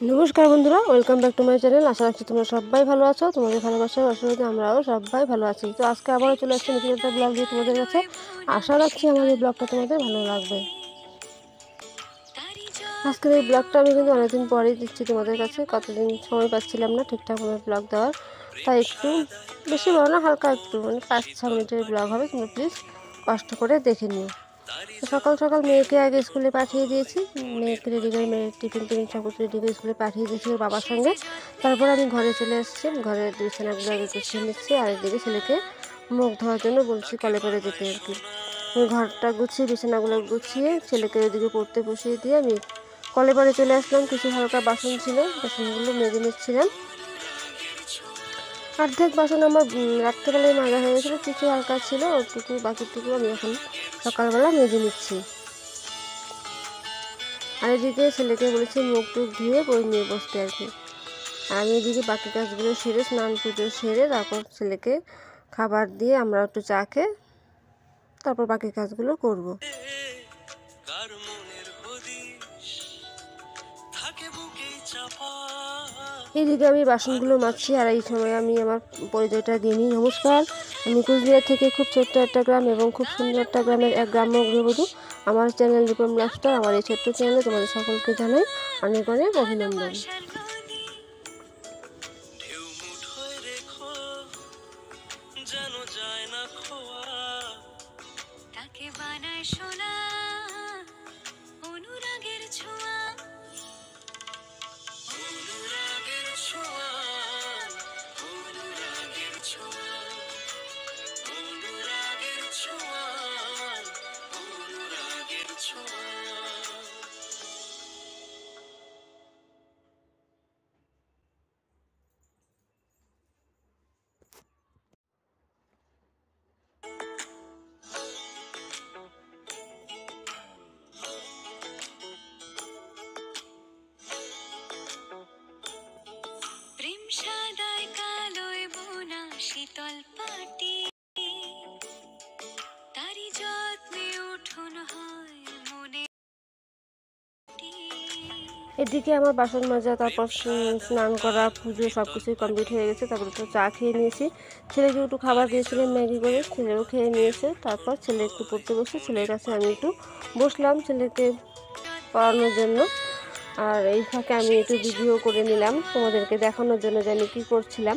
নমস্কার বন্ধুরা, welcome back to my channel. আশা রাখছি তোমরা সবাই ভালো আছো। তোমাদের ভালোবাসার আশীর্বাদে আমরাও সবাই ভালো আছি। তো আজকে আবারও চলে আসছি নতুন একটা ব্লগ দিয়ে তোমাদের কাছে। আশা রাখছি আমার এই ব্লগটা তোমাদের ভালো লাগবে। আজকের এই ব্লগটা আমি কিন্তু অনেকদিন পরেই দিচ্ছি তোমাদের কাছে। কতদিন সময় পাচ্ছিলাম না ঠিকঠাকভাবে ব্লগ দেওয়ার, তাই একটু বেশি বড় না, হালকা একটু 5-6 মিনিটের ব্লগ হবে। তোমরা প্লিজ কষ্ট করে দেখে নিও। সকাল সকাল মেয়েকে আগে স্কুলে পাঠিয়ে দিয়েছি। মেয়েকে রেডি করে, মেয়ের টিফিন সব কিছু রেডি করে স্কুলে পাঠিয়ে দিয়েছি ওর বাবার সঙ্গে। তারপর আমি ঘরে চলে এসেছি। ঘরে বিছানাগুলো আগে গুছিয়ে নিচ্ছি, আর এদিকে ছেলেকে মুখ ধোয়ার জন্য বলছি কলে করে যেতে আর কি। আমি ঘরটা গুছিয়ে, বিছানাগুলো গুছিয়ে ছেলেকে ওইদিকে পড়তে বসিয়ে দিয়ে আমি কলে পরে চলে আসলাম। কিছু হালকা বাসন ছিল, বাসনগুলো মেজে নিচ্ছিলাম। অর্ধেক বাসন আমার রাত্রেবেলায় মাজা হয়ে গেছিলো, কিছু হালকা ছিল, ওটুকু বাকিটুকু আমি এখন সকালবেলা মেজে নিচ্ছি। আর এদিকে ছেলেকে বলেছি মুখ টুক ধুয়ে বই নিয়ে বসতে আর কি। আর আমি এদিকে বাকি কাজগুলো সেরে, স্নান পুজো সেরে, তারপর ছেলেকে খাবার দিয়ে আমরা একটু চা খেয়ে তারপর বাকি কাজগুলো করব। এইদিকে আমি বাসনগুলো মাজছি, আর এই সময় আমি আমার পরিচয়টা দিয়ে নিই। নমস্কার, আমি কুচবিহার থেকে খুব ছোট্ট একটা গ্রাম এবং খুব সুন্দর একটা গ্রামের এক গ্রাম্য গৃহবধূ। আমার চ্যানেল রূপম লাইফস্টাইল, আমার এই ছোট্ট চ্যানেলে তোমাদের সকলকে জানাই অনেক অনেক অভিনন্দন। এদিকে আমার বাসন মাজা, তারপর স্নান করা, পুজো সব কিছুই কমপ্লিট হয়ে গেছে। তারপর একটু চা খেয়ে নিয়েছি। ছেলেকে একটু খাবার দিয়েছিলাম ম্যাগি করে, ছেলেও খেয়ে নিয়েছে। তারপর ছেলে একটু পড়তে বসে, ছেলের কাছে আমি একটু বসলাম ছেলেকে পড়ানোর জন্য। আর এই ফাঁকে আমি একটু ভিডিও করে নিলাম তোমাদেরকে দেখানোর জন্য যে আমি কী করছিলাম।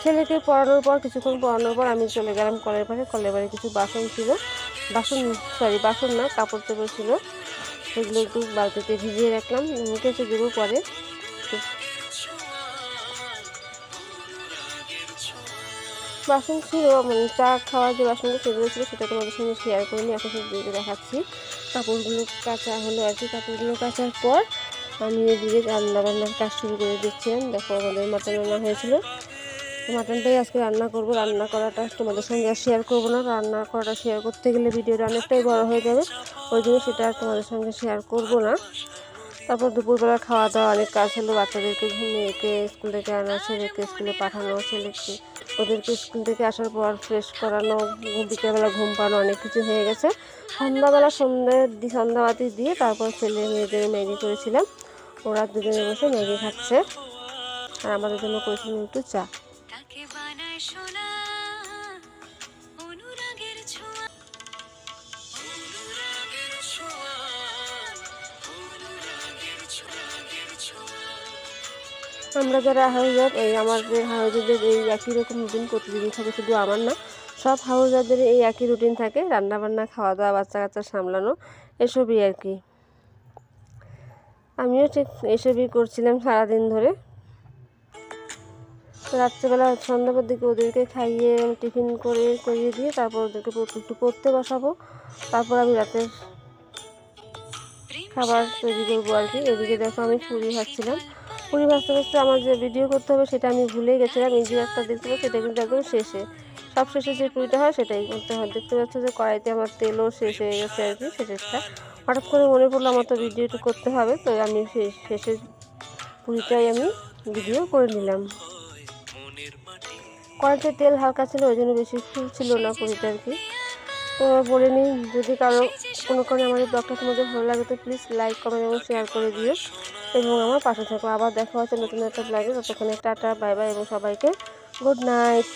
ছেলেকে পড়ানোর পর, কিছুক্ষণ পড়ানোর পর আমি চলে গেলাম কলের পাশে। কলের পাশে কিছু বাসন ছিল, বাসন না, কাপড় চোপড় ছিল, সেগুলো একটু বালতিতে ভিজিয়ে রাখলাম, কেচে দেবো পরে। বাসন ছিল, চা খাওয়ার যে বাসনগুলো সেগুলো ছিল, সেটা তোমাদের সঙ্গে শেয়ার করিনি, এখন সেগুলো দেখাচ্ছি। কাপড়গুলো কাচা হলো আর কি। কাপড়গুলো কাচার পর আমি এদিকে রান্নাবান্নার কাজ শুরু করে দিচ্ছিলাম। দেখো, আমাদের মাটন রান্না হয়েছিল, মাটনটাই আজকে রান্না করব। রান্না করাটা তোমাদের সঙ্গে আর শেয়ার করবো না, রান্না করাটা শেয়ার করতে গেলে ভিডিওটা অনেকটাই বড় হয়ে যাবে, ওই জন্য সেটা আর তোমাদের সঙ্গে শেয়ার করব না। তারপর দুপুরবেলা খাওয়া দাওয়া অনেক কাজ হলো। বাচ্চাদেরকে মেয়েকে স্কুল থেকে আনা, ছেলেকে স্কুলে পাঠানো, ছেলেকে ওদেরকে স্কুল থেকে আসার পর ফ্রেশ করানো, বিকেলবেলা ঘুম পাড়ানো, অনেক কিছু হয়ে গেছে। সন্ধ্যাবেলা সন্ধ্যাবাতি দিয়ে তারপর ছেলে মেয়েদের ম্যাগি করেছিলাম। ওরা দুজনে বসে ম্যাগি খাচ্ছে, আর আমাদের জন্য করেছিলাম একটু চা। আমরা যারা হাউজার, এই আমাদের হাউজারদের এই একই রকম রুটিন প্রতিদিনই থাকে, শুধু আমার না, সব হাউজারদের এই একই রুটিন থাকে, রান্নাবান্না, খাওয়া দাওয়া, বাচ্চা কাচ্চা সামলানো, এসবই আর কি। আমিও ঠিক এসবই করছিলাম সারাদিন ধরে। রাত্রেবেলা সন্ধ্যার দিকে ওদেরকে খাইয়ে টিফিন করিয়ে দিয়ে তারপর ওদেরকে একটু পড়তে বসাবো। তারপর আমি রাতের খাবার তৈরি করবো আর কি। এদিকে দেখো, আমি পুরি ভাজছিলাম। পুরি ভাজতে ভাজতে আমার যে ভিডিও করতে হবে সেটা আমি ভুলেই গেছিলাম। এই যে একটা দেখতে পাচ্ছি, সেটা কিন্তু একদম শেষে, সব শেষে যে পুরিটা হয় সেটাই করতে হয়। দেখতে পাচ্ছ যে কড়াইতে আমার তেলও শেষ হয়ে গেছে আর কি। শেষেরটা হঠাৎ করে মনে পড়লো আমার তো ভিডিওটা করতে হবে, তো আমি শেষের পুরিটাই আমি ভিডিও করে নিলাম। কড়াইতে তেল হালকা ছিল, ওই জন্য বেশি ফুল ছিল না পুরিটা আর কি। তো বলে নিই, যদি কারো কোনো কারণে আমার এই ব্লগটা তোমাদের ভালো লাগে তো প্লিজ লাইক কমেন্ট এবং শেয়ার করে দিও এবং আমার পাশে থাকো। আবার দেখা হচ্ছে নতুন একটা ব্লগে। ততক্ষণে টাটা, বাই বাই এবং সবাইকে গুড নাইট।